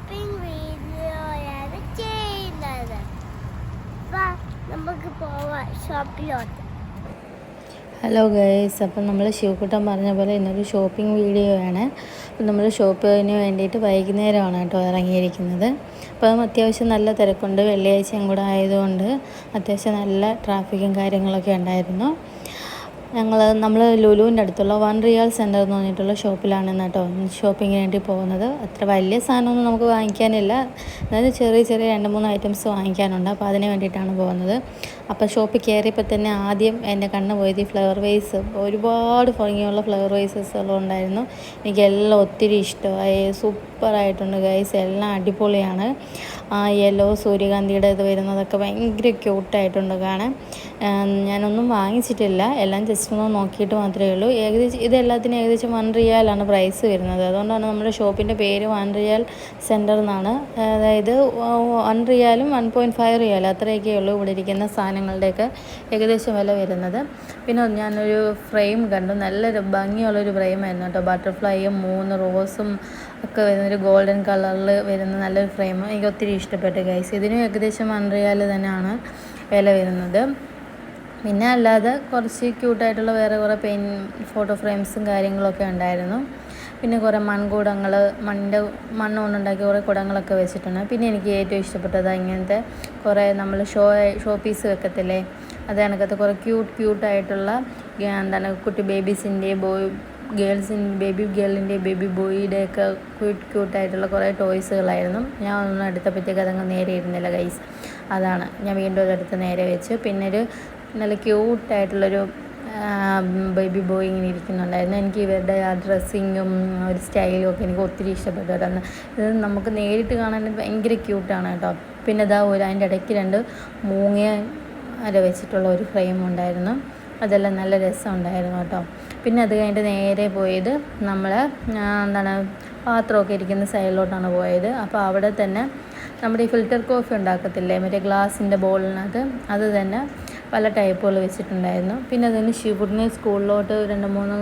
Shopping വീഡിയോയാണ് ചെയ്യുന്നത്. നമുക്ക് പോവാം ഷോപ്പിലോട്ട്. ഹലോ ഗൈസ്, അപ്പം നമ്മൾ ശിവക്കുട്ടൻ പറഞ്ഞ പോലെ ഇന്നൊരു ഷോപ്പിംഗ് വീഡിയോ ആണ്. അപ്പം നമ്മൾ ഷോപ്പിന് വേണ്ടിയിട്ട് വൈകുന്നേരമാണ് കേട്ടോ ഇറങ്ങിയിരിക്കുന്നത്. അപ്പം അത്യാവശ്യം നല്ല തിരക്കുണ്ട്, വെള്ളിയാഴ്ചയും കൂടെ ആയതുകൊണ്ട് അത്യാവശ്യം നല്ല ട്രാഫിക്കും കാര്യങ്ങളൊക്കെ ഉണ്ടായിരുന്നു. നമ്മൾ ലുലുവിൻ്റെ അടുത്തുള്ള 1 റിയാൽ സെൻറ്റർ എന്ന് പറഞ്ഞിട്ടുള്ള ഷോപ്പിലാണ് കേട്ടോ ഷോപ്പിങ്ങിന് വേണ്ടി പോകുന്നത്. അത്ര വലിയ സാധനമൊന്നും നമുക്ക് വാങ്ങിക്കാനില്ല, അതായത് ചെറിയ 2-3 ഐറ്റംസ് വാങ്ങിക്കാനുണ്ട്. അപ്പോൾ അതിന് വേണ്ടിയിട്ടാണ് പോകുന്നത്. അപ്പോൾ ഷോപ്പിൽ കയറിയപ്പോൾ തന്നെ ആദ്യം എൻ്റെ കണ്ണ് പോയത് ഈ ഫ്ലവർ വേസ്, ഒരുപാട് ഭംഗിയുള്ള ഫ്ലവർ വേസസുകളും ഉണ്ടായിരുന്നു. എനിക്കെല്ലാം ഒത്തിരി ഇഷ്ടമായി, സൂപ്പറായിട്ടുണ്ട് ഗൈസ്, എല്ലാം അടിപൊളിയാണ്. ആ യെല്ലോ സൂര്യകാന്തിയുടെ ഇത് വരുന്നതൊക്കെ ഭയങ്കര ക്യൂട്ടായിട്ടുണ്ട് കാണാൻ. ഞാനൊന്നും വാങ്ങിച്ചിട്ടില്ല, എല്ലാം ജസ്റ്റ് ഒന്ന് നോക്കിയിട്ട് മാത്രമേ ഉള്ളൂ. ഇതെല്ലാത്തിനും ഏകദേശം 1 റിയാലാണ് പ്രൈസ് വരുന്നത്. അതുകൊണ്ടാണ് നമ്മുടെ ഷോപ്പിൻ്റെ പേര് 1 റിയാൽ സെൻറ്റർ എന്നാണ്. അതായത് 1 റിയാലും 1.5 റിയാലും അത്രയൊക്കെ ഉള്ളൂ ഇവിടെ ഇരിക്കുന്ന സാധനങ്ങളുടെയൊക്കെ ഏകദേശം വില വരുന്നത്. പിന്നെ ഞാനൊരു ഫ്രെയിം കണ്ടു, നല്ലൊരു ഭംഗിയുള്ളൊരു ഫ്രെയിമായിരുന്നു കേട്ടോ. ബട്ടർഫ്ലൈയും 3 റോസും ഒക്കെ വരുന്നൊരു ഗോൾഡൻ കളറിൽ വരുന്ന നല്ലൊരു ഫ്രെയിം എനിക്ക് ഒത്തിരി ഇഷ്ടപ്പെട്ടു ഗൈസ്. ഇതിനും ഏകദേശം 1 റിയാൽ തന്നെയാണ് വില വരുന്നത്. പിന്നെ അല്ലാതെ കുറച്ച് ക്യൂട്ടായിട്ടുള്ള വേറെ കുറേ ഫോട്ടോ ഫ്രെയിംസും കാര്യങ്ങളൊക്കെ ഉണ്ടായിരുന്നു. പിന്നെ കുറേ മൺകൂടങ്ങൾ, മണ്ണ് കൊണ്ടുണ്ടാക്കിയ കുറേ കുടങ്ങളൊക്കെ വെച്ചിട്ടുണ്ട്. പിന്നെ എനിക്ക് ഏറ്റവും ഇഷ്ടപ്പെട്ടത് ഇങ്ങനത്തെ കുറേ നമ്മൾ ഷോ പീസ് വെക്കത്തില്ലേ, അത് കണക്കത്തെ കുറേ ക്യൂട്ടായിട്ടുള്ള കുട്ടി ബേബീസിൻ്റെ ബേബി ഗേളിൻ്റെ ബേബി ബോയിയുടെയൊക്കെ ക്യൂട്ടായിട്ടുള്ള കുറേ ടോയ്സുകളായിരുന്നു. ഞാൻ ഒന്നും എടുത്തപ്പോഴത്തേക്ക് അതങ്ങ് നേരെ ഇരുന്നില്ല ഗൈസ്. അതാണ് ഞാൻ വീണ്ടും അതെടുത്ത് നേരെ വെച്ച്. പിന്നെ ഒരു നല്ല ക്യൂട്ടായിട്ടുള്ളൊരു ബേബി ബോയ് ഇങ്ങനെ ഇരിക്കുന്നുണ്ടായിരുന്നു. എനിക്ക് ഇവരുടെ ആ ഡ്രസ്സിങ്ങും ഒരു സ്റ്റൈലും ഒക്കെ എനിക്ക് ഒത്തിരി ഇഷ്ടപ്പെട്ടു കേട്ടോ. ഇത് നമുക്ക് നേരിട്ട് കാണാൻ ഭയങ്കര ക്യൂട്ടാണ് കേട്ടോ. പിന്നെ അതിൻ്റെ ഇടയ്ക്ക് 2 മൂങ്ങ അര വെച്ചിട്ടുള്ള ഒരു ഫ്രെയിം ഉണ്ടായിരുന്നു, അതെല്ലാം നല്ല രസമുണ്ടായിരുന്നു കേട്ടോ. പിന്നെ അത് കഴിഞ്ഞിട്ട് നേരെ പോയത് നമ്മൾ പാത്രമൊക്കെ ഇരിക്കുന്ന സൈഡിലോട്ടാണ് പോയത്. അപ്പോൾ അവിടെ തന്നെ നമ്മുടെ ഈ ഫിൽറ്റർ കോഫി ഉണ്ടാക്കത്തില്ലേ, മറ്റേ ഗ്ലാസിൻ്റെ ബോളിനകത്ത്, അത് തന്നെ പല ടൈപ്പുകൾ വെച്ചിട്ടുണ്ടായിരുന്നു. പിന്നെ അതിന് ശിവകുട്ടിന് സ്കൂളിലോട്ട് 2-3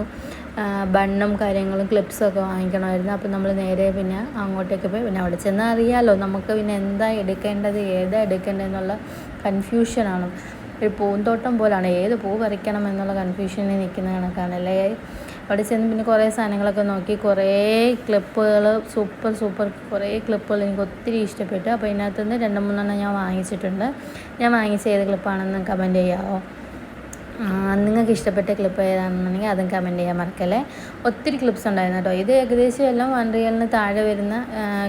ബണ്ണും കാര്യങ്ങളും ക്ലിപ്സൊക്കെ വാങ്ങിക്കണമായിരുന്നു. അപ്പോൾ നമ്മൾ നേരെ പിന്നെ അങ്ങോട്ടേക്ക് പോയി. പിന്നെ അവിടെ ചെന്നാൽ അറിയാമല്ലോ, നമുക്ക് പിന്നെ എന്താ എടുക്കേണ്ടത് ഏതാ എടുക്കേണ്ടതെന്നുള്ള കൺഫ്യൂഷനാണ്. ഒരു പൂന്തോട്ടം പോലാണ്, ഏത് പൂ പറിക്കണം എന്നുള്ള കൺഫ്യൂഷനിൽ നിൽക്കുന്ന കണക്കാണല്ലേ. അവിടെ ചെന്ന് പിന്നെ കുറേ സാധനങ്ങളൊക്കെ നോക്കി, കുറേ ക്ലിപ്പുകൾ, സൂപ്പർ കുറേ ക്ലിപ്പുകൾ എനിക്ക് ഒത്തിരി ഇഷ്ടപ്പെട്ടു. അപ്പോൾ ഇതിനകത്ത് നിന്ന് 2-3 ഞാൻ വാങ്ങിച്ചിട്ടുണ്ട്. ഞാൻ വാങ്ങിച്ച ഏത് ക്ലിപ്പാണെന്ന് കമൻറ്റ് ചെയ്യാമോ? നിങ്ങൾക്ക് ഇഷ്ടപ്പെട്ട ക്ലിപ്പ് ഏതാണെന്നുണ്ടെങ്കിൽ അതും കമൻറ്റ് ചെയ്യാൻ മറക്കല്ലേ. ഒത്തിരി ക്ലിപ്സ് ഉണ്ടായിരുന്നു കേട്ടോ. ഇത് ഏകദേശം എല്ലാം 1 റിയാലിന് താഴെ വരുന്ന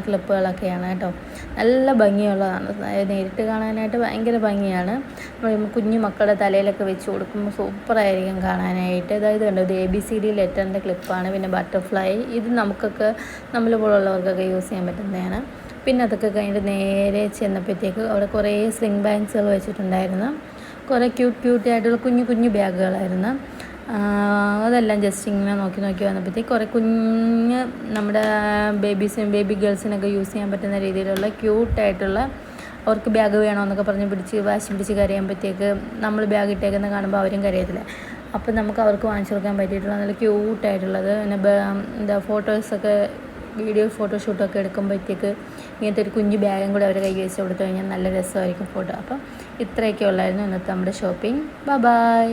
ക്ലിപ്പുകളൊക്കെയാണ് കേട്ടോ. നല്ല ഭംഗിയുള്ളതാണ്, നേരിട്ട് കാണാനായിട്ട് ഭയങ്കര ഭംഗിയാണ്. കുഞ്ഞു മക്കളുടെ തലയിലൊക്കെ വെച്ച് കൊടുക്കുമ്പോൾ സൂപ്പറായിരിക്കും കാണാനായിട്ട്. അതായത് കണ്ടോ, ഇത് ABCD ലെറ്ററിൻ്റെ ക്ലിപ്പാണ്. പിന്നെ ബട്ടർഫ്ലൈ, ഇത് നമുക്കൊക്കെ നമ്മളെ പോലുള്ളവർക്കൊക്കെ യൂസ് ചെയ്യാൻ പറ്റുന്നതാണ്. പിന്നെ അതൊക്കെ കഴിഞ്ഞിട്ട് നേരെ ചെന്നപ്പോഴത്തേക്ക് അവിടെ കുറേ സ്ലിംഗ് ബാഗ്സുകൾ വെച്ചിട്ടുണ്ടായിരുന്നു. കുറേ ക്യൂട്ടായിട്ടുള്ള കുഞ്ഞു ബാഗുകളായിരുന്നു. അതെല്ലാം ജസ്റ്റ് ഇങ്ങനെ നോക്കി വന്നപ്പോഴത്തേക്ക് കുറേ നമ്മുടെ ബേബി ഗേൾസിനൊക്കെ യൂസ് ചെയ്യാൻ പറ്റുന്ന രീതിയിലുള്ള ക്യൂട്ടായിട്ടുള്ള, അവർക്ക് ബാഗ് വേണമെന്നൊക്കെ പറഞ്ഞ് വാശി പിടിച്ച് കരയുമ്പോഴത്തേക്ക് നമ്മൾ ബാഗ് ഇട്ടേക്കുന്ന കാണുമ്പോൾ അവരും കരയത്തില്ല. അപ്പോൾ നമുക്ക് അവർക്ക് വാങ്ങിച്ചു കൊടുക്കാൻ പറ്റിയിട്ടുള്ള നല്ല ക്യൂട്ടായിട്ടുള്ളത്. പിന്നെ ഫോട്ടോസൊക്കെ വീഡിയോ ഫോട്ടോഷൂട്ടൊക്കെ എടുക്കുമ്പോഴത്തേക്ക് ഇങ്ങനത്തെ ഒരു കുഞ്ഞു ബാഗും കൂടെ അവരെ കൈ വെച്ച് കൊടുത്തു കഴിഞ്ഞാൽ നല്ല രസമായിരിക്കും ഫോട്ടോ. അപ്പം ഇത്രയൊക്കെ ഉള്ളായിരുന്നു ഇന്നത്തെ നമ്മുടെ ഷോപ്പിംഗ്. ബൈ.